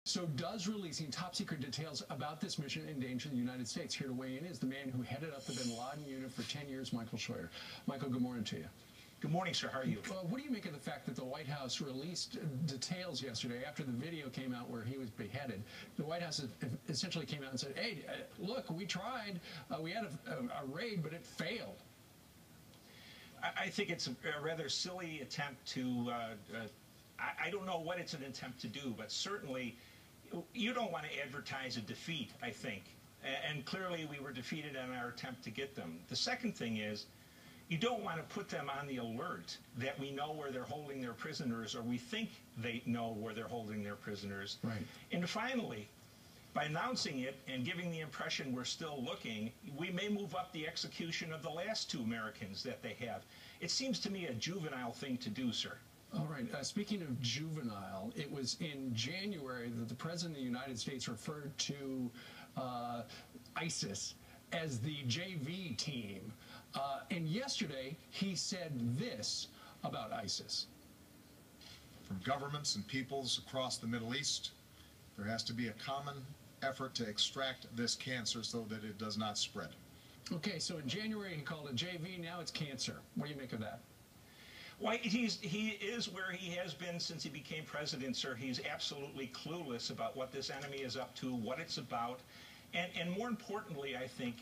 So does releasing top-secret details about this mission endanger the United States? Here to weigh in is the man who headed up the bin Laden unit for 10 years, Michael Scheuer. Michael, good morning to you. Good morning, sir. How are you? What do you make of the fact that the White House released details yesterday after the video came out where he was beheaded? The White House essentially came out and said, hey, look, we tried. We had a raid, but it failed. I think it's a rather silly attempt to, I don't know what it's an attempt to do, but certainly you don't want to advertise a defeat, I think. And clearly we were defeated in our attempt to get them. The second thing is, you don't want to put them on the alert that we know where they're holding their prisoners, or we think they know where they're holding their prisoners. Right. And finally, by announcing it and giving the impression we're still looking, we may move up the execution of the last 2 Americans that they have. It seems to me a juvenile thing to do, sir. All right. Speaking of juvenile, it was in January that the President of the United States referred to ISIS as the JV team. And yesterday, he said this about ISIS. From governments and peoples across the Middle East, there has to be a common effort to extract this cancer so that it does not spread. Okay, so in January he called it JV, now it's cancer. What do you make of that? Well, he is where he has been since he became president, sir. He's absolutely clueless about what this enemy is up to, what it's about. And more importantly, I think,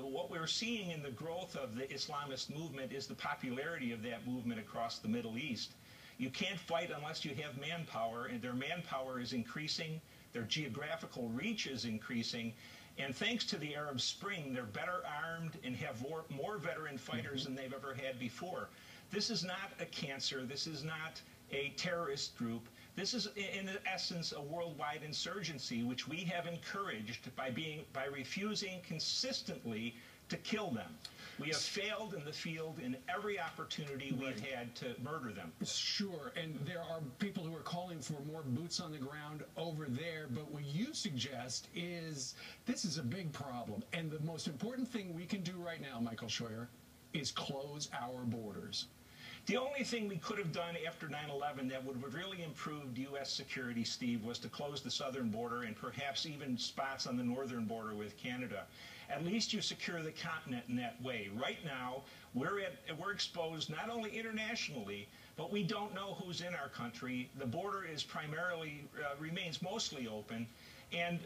what we're seeing in the growth of the Islamist movement is the popularity of that movement across the Middle East. You can't fight unless you have manpower, and their manpower is increasing, their geographical reach is increasing, and thanks to the Arab Spring, they're better armed and have more veteran fighters than they've ever had before. This is not a cancer, this is not a terrorist group. This is, in essence, a worldwide insurgency, which we have encouraged by refusing consistently to kill them. We have failed in the field in every opportunity we've had to murder them. Sure, and there are people who are calling for more boots on the ground over there, but what you suggest is this is a big problem, and the most important thing we can do right now, Michael Scheuer, is close our borders. The only thing we could have done after 9/11 that would have really improved U.S. security, Steve, was to close the southern border and perhaps even spots on the northern border with Canada. At least you secure the continent in that way. Right now, we're exposed not only internationally, but we don't know who's in our country. The border is remains mostly open. And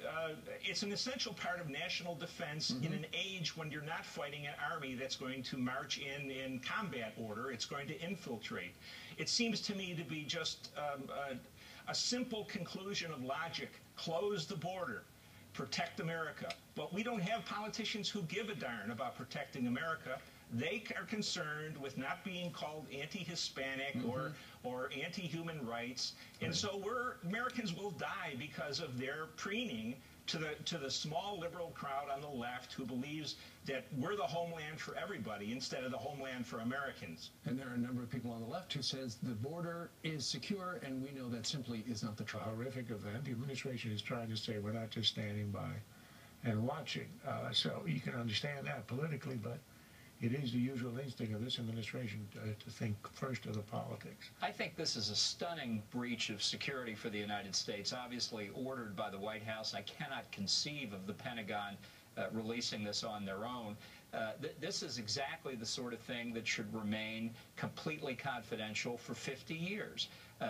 it's an essential part of national defense in an age when you're not fighting an army that's going to march in combat order. It's going to infiltrate. It seems to me to be just a simple conclusion of logic. Close the border. Protect America. But we don't have politicians who give a darn about protecting America. They are concerned with not being called anti-Hispanic or anti-human rights. And so Americans will die because of their preening to the small liberal crowd on the left who believes that we're the homeland for everybody instead of the homeland for Americans. And there are a number of people on the left who says the border is secure, and we know that simply is not the truth. A horrific event. The administration is trying to say we're not just standing by and watching. So you can understand that politically, but it is the usual instinct of this administration to think first of the politics. I think this is a stunning breach of security for the United States, obviously ordered by the White House. I cannot conceive of the Pentagon releasing this on their own. This is exactly the sort of thing that should remain completely confidential for 50 years.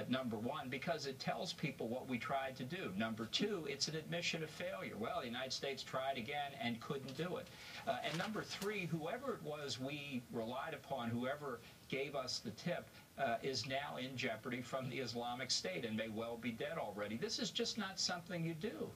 Number one, because it tells people what we tried to do. Number two, it's an admission of failure. Well, the United States tried again and couldn't do it. And number three, whoever it was we relied upon, whoever gave us the tip, is now in jeopardy from the Islamic State and may well be dead already. This is just not something you do.